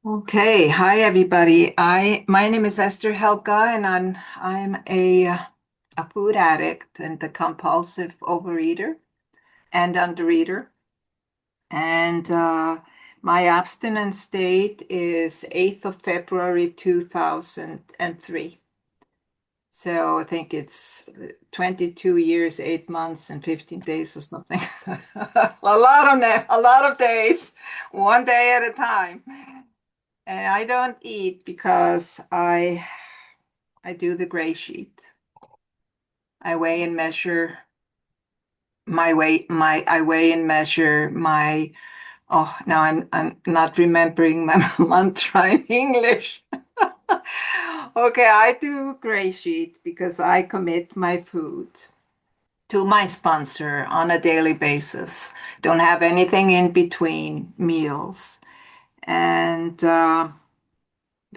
Okay, hi everybody. My name is Esther Helga, and I'm a food addict and a compulsive overeater and undereater. And my abstinence date is 8th of February 2003. So I think it's 22 years, 8 months, and 15 days or something. A lot of days, one day at a time. And I don't eat because I do the gray sheet. I weigh and measure my weight, my I weigh and measure my now I'm not remembering my mantra in English. Okay, I do gray sheet because I commit my food to my sponsor on a daily basis. Don't have anything in between meals. And the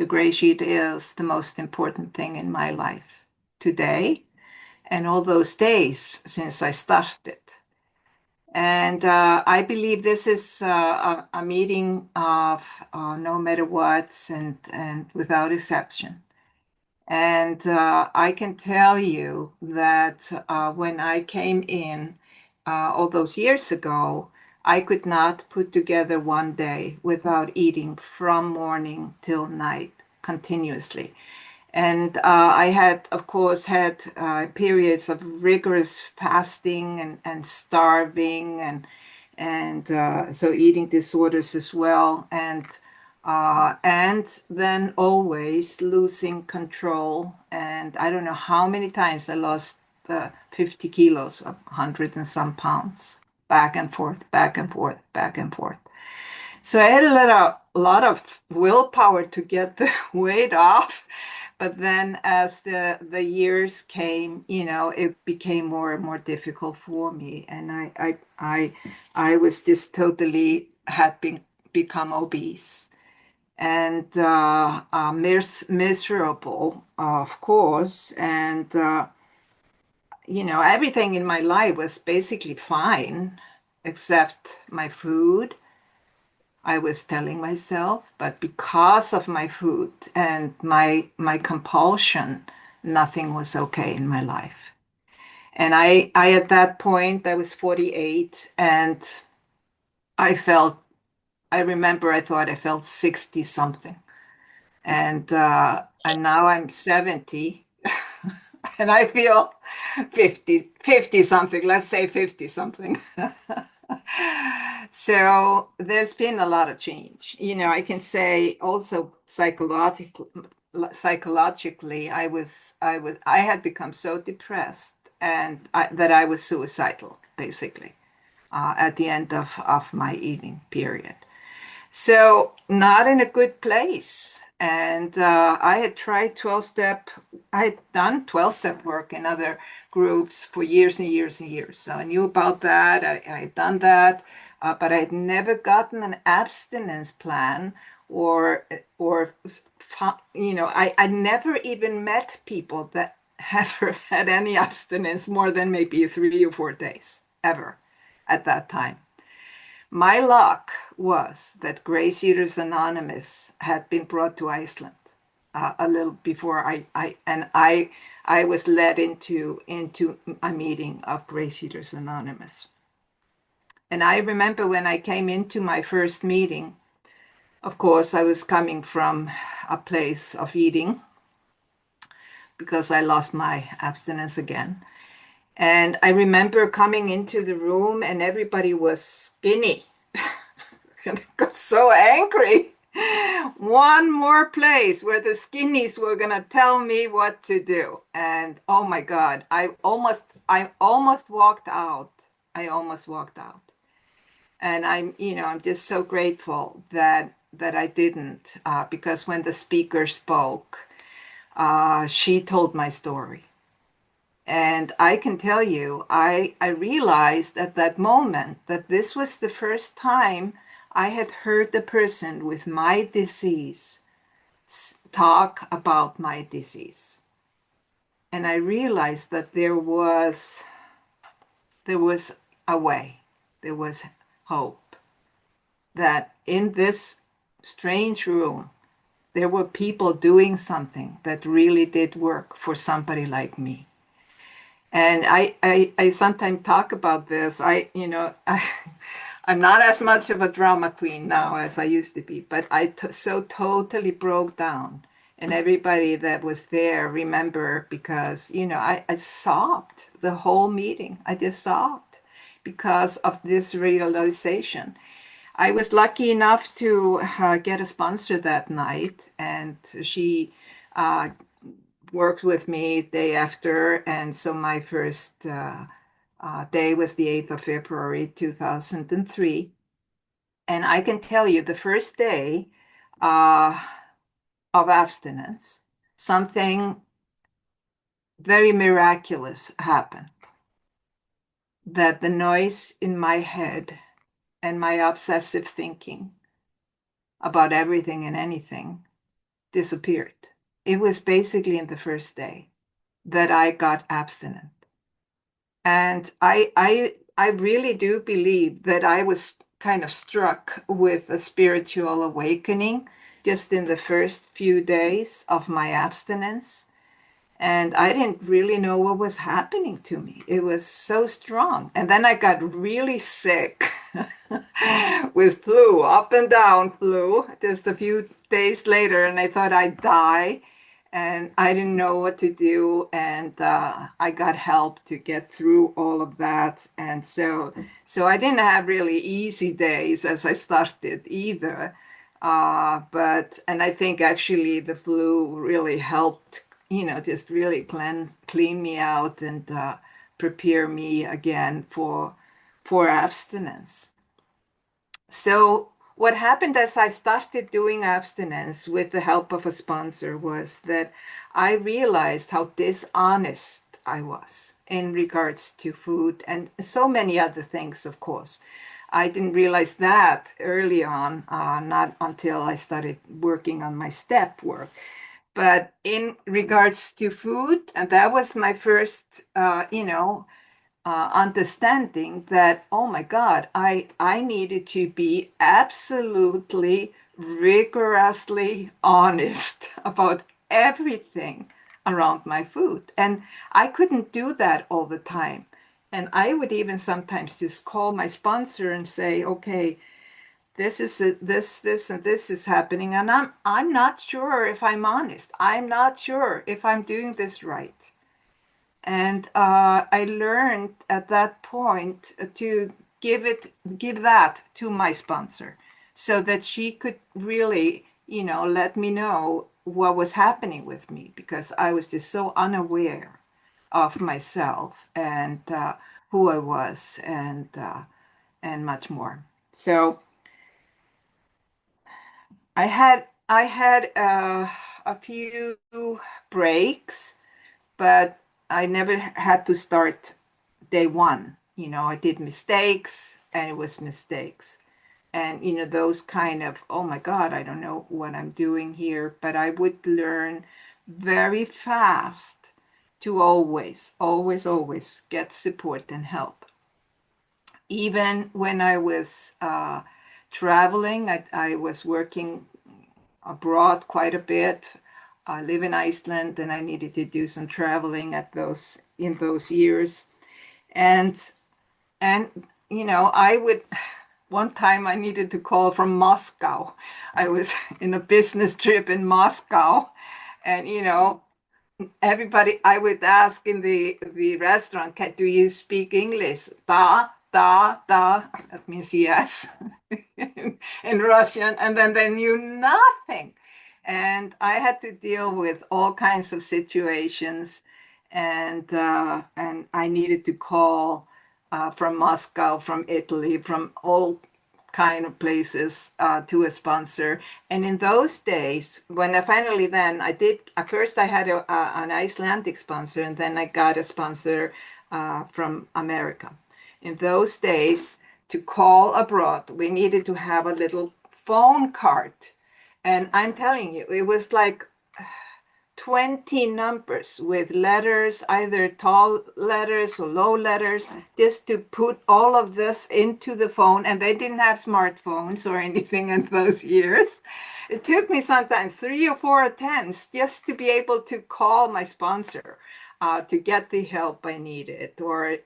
gray sheet is the most important thing in my life today and all those days since I started. And I believe this is a meeting of no matter what and without exception. And I can tell you that when I came in all those years ago, I could not put together one day without eating from morning till night continuously. And I had, of course, had periods of rigorous fasting and starving and so eating disorders as well. And then always losing control. And I don't know how many times I lost 50 kilos, 100 and some pounds, back and forth, back and forth, back and forth. So I had a lot of willpower to get the weight off. But then as the years came, it became more and more difficult for me. And I was just totally had been become obese and miserable, of course. And everything in my life was basically fine except my food. I was telling myself, but because of my food and my compulsion, nothing was okay in my life. And I at that point I was 48 and I felt I remember I thought I felt 60 something. And now I'm 70 and I feel 50 something, let's say 50 something. So there's been a lot of change. I can say also psychologically, I had become so depressed that I was suicidal, basically, at the end of my eating period. So not in a good place. And I had tried 12-step, I had done 12-step work in other groups for years and years and years. So I knew about that. I had done that, but I had never gotten an abstinence plan or I never even met people that ever had any abstinence more than maybe 3 or 4 days ever at that time. My luck was that GreySheeters Anonymous had been brought to Iceland a little before I was led into a meeting of GreySheeters Anonymous. And I remember when I came into my first meeting, of course, I was coming from a place of eating because I lost my abstinence again. And I remember coming into the room and everybody was skinny. And I got so angry. One more place where the skinnies were gonna tell me what to do. And oh my God, I almost walked out. I almost walked out. And I'm just so grateful that I didn't, because when the speaker spoke, she told my story. And I can tell you, I realized at that moment that this was the first time I had heard the person with my disease talk about my disease. And I realized that there was a way, there was hope, that in this strange room, there were people doing something that really did work for somebody like me. And I sometimes talk about this. I'm not as much of a drama queen now as I used to be, but so totally broke down. And everybody that was there remember, because, I sobbed the whole meeting. I just sobbed because of this realization. I was lucky enough to get a sponsor that night, and she uh, worked with me day after. And so my first day was the 8th of February, 2003. And I can tell you, the first day uh, of abstinence, something very miraculous happened. That the noise in my head and my obsessive thinking about everything and anything disappeared. It was basically in the first day that I got abstinent. And I really do believe that I was kind of struck with a spiritual awakening just in the first few days of my abstinence. And I didn't really know what was happening to me. It was so strong. And then I got really sick with flu, up and down flu, just a few days later. And I thought I'd die. And I didn't know what to do. And I got help to get through all of that. And so I didn't have really easy days as I started either. And I think actually the flu really helped, just really clean me out and prepare me again for abstinence. So what happened as I started doing abstinence with the help of a sponsor was that I realized how dishonest I was in regards to food and so many other things, of course. I didn't realize that early on, not until I started working on my step work. But in regards to food, and that was my first, understanding that, oh my God, I needed to be absolutely rigorously honest about everything around my food. And I couldn't do that all the time. And I would even sometimes just call my sponsor and say, okay, this is this, and this is happening. And I'm not sure if I'm honest. I'm not sure if I'm doing this right. And I learned at that point to give that to my sponsor so that she could really, let me know what was happening with me, because I was just so unaware of myself and who I was and much more. So I had a few breaks, but I never had to start day one. I did mistakes, and it was mistakes. And, those kind of, oh my God, I don't know what I'm doing here. But I would learn very fast to always, always, always get support and help. Even when I was traveling, I was working abroad quite a bit. I live in Iceland, and I needed to do some traveling in those years. And and I would one time I needed to call from Moscow. I was in a business trip in Moscow, and everybody, I would ask in the restaurant, do you speak English? Da. That means yes in Russian. And then they knew nothing. And I had to deal with all kinds of situations. And I needed to call from Moscow, from Italy, from all kind of places to a sponsor. And in those days, when I finally then I did, at first I had an Icelandic sponsor, and then I got a sponsor from America. In those days, to call abroad, we needed to have a little phone card. And I'm telling you, it was like 20 numbers with letters, either tall letters or low letters, just to put all of this into the phone. And they didn't have smartphones or anything in those years. It took me sometimes 3 or 4 attempts just to be able to call my sponsor to get the help I needed, or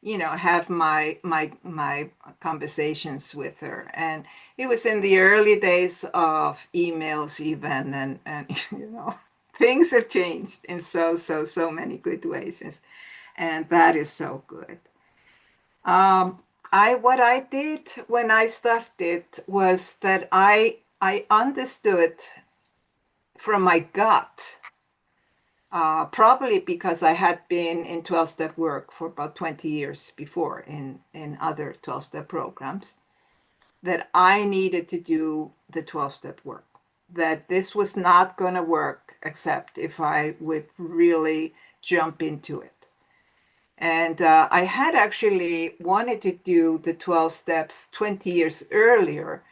have my conversations with her. And it was in the early days of emails even, and things have changed in so many good ways, and that is so good. What I did when I started was that I understood from my gut, probably because I had been in 12-step work for about 20 years before in other 12-step programs, that I needed to do the 12-step work, that this was not going to work except if I would really jump into it. And I had actually wanted to do the 12 steps 20 years earlier.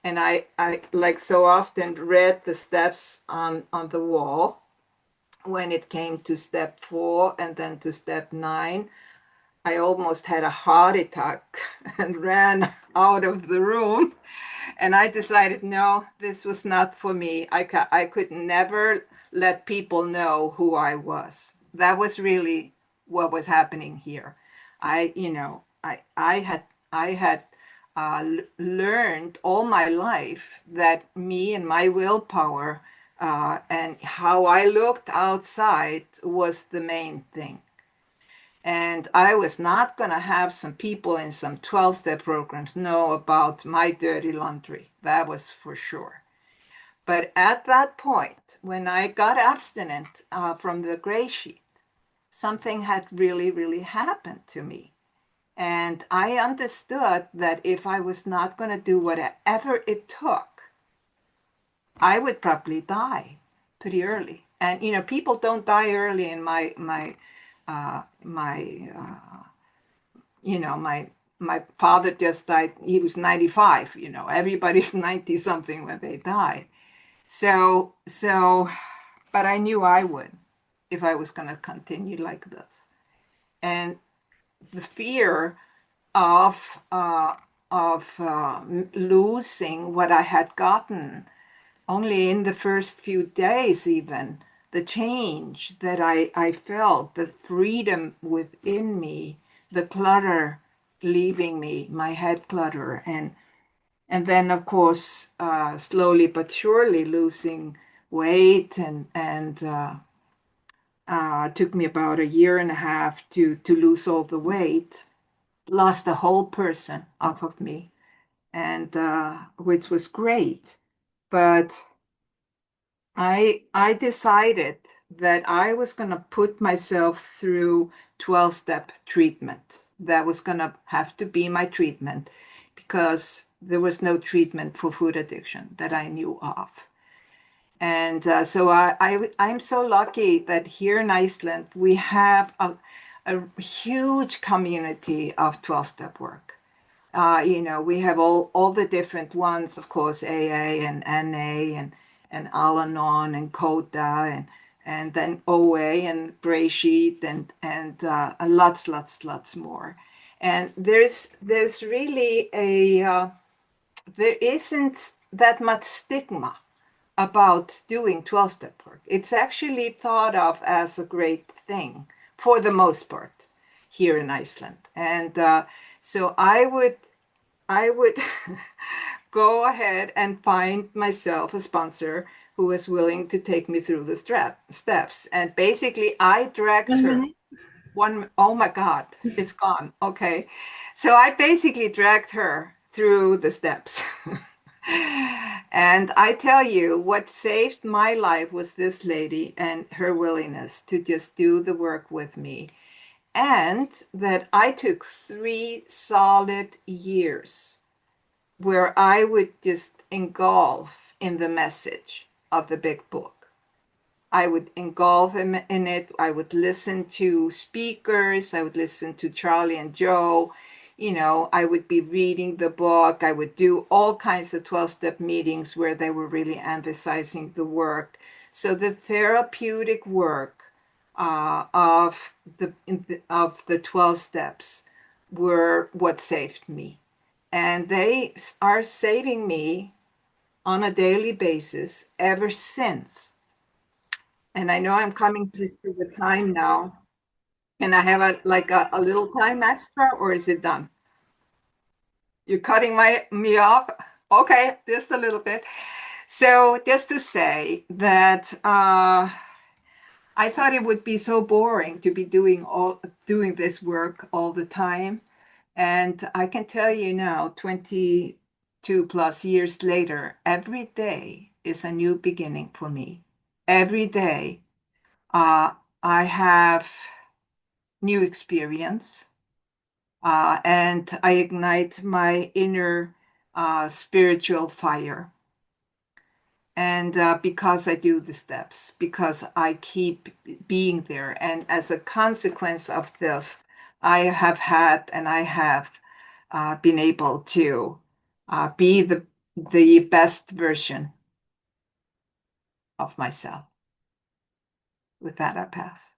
And I like so often read the steps on the wall when it came to step 4 and then to step 9. I almost had a heart attack and ran out of the room. And I decided, no, this was not for me. I could never let people know who I was. That was really what was happening here. I had learned all my life that me and my willpower and how I looked outside was the main thing. And I was not going to have some people in some 12-step programs know about my dirty laundry. That was for sure. But at that point, when I got abstinent from the gray sheet, something had really, really happened to me. And I understood that if I was not going to do whatever it took, I would probably die pretty early. And, people don't die early in my father just died. He was 95. Everybody's 90 something when they die. So, but I knew I would if I was going to continue like this. And the fear of losing what I had gotten only in the first few days, even the change that I felt, the freedom within me, the clutter leaving me, my head clutter, and then of course slowly but surely losing weight, and took me about 1.5 years to lose all the weight. Lost the whole person off of me, and which was great. But I decided that I was going to put myself through 12-step treatment. That was going to have to be my treatment, because there was no treatment for food addiction that I knew of. And so I'm so lucky that here in Iceland, we have a huge community of 12-step work. We have all the different ones, of course, AA and NA and Al-Anon and CODA and then OA and GreySheet and lots more. And there's really there isn't that much stigma about doing 12-step work. It's actually thought of as a great thing for the most part here in Iceland. And so I would go ahead and find myself a sponsor who was willing to take me through the steps. And basically I dragged her. Oh my God, it's gone. Okay. So I basically dragged her through the steps. And I tell you, what saved my life was this lady and her willingness to just do the work with me. And that I took 3 solid years where I would just engulf in the message of the big book. I would engulf in it. I would listen to speakers. I would listen to Charlie and Joe. I would be reading the book. I would do all kinds of 12-step meetings where they were really emphasizing the work. So the therapeutic work of the 12 steps were what saved me. And they are saving me on a daily basis ever since. And I know I'm coming through to the time now. Can I have a little time extra, or is it done? You're cutting me off? Okay, just a little bit. So just to say that I thought it would be so boring to be doing this work all the time. And I can tell you now, 22 plus years later, every day is a new beginning for me. Every day, uh, I have new experience, and I ignite my inner spiritual fire. And because I do the steps, because I keep being there. And as a consequence of this, I have had and I have been able to be the best version of myself. With that, I pass.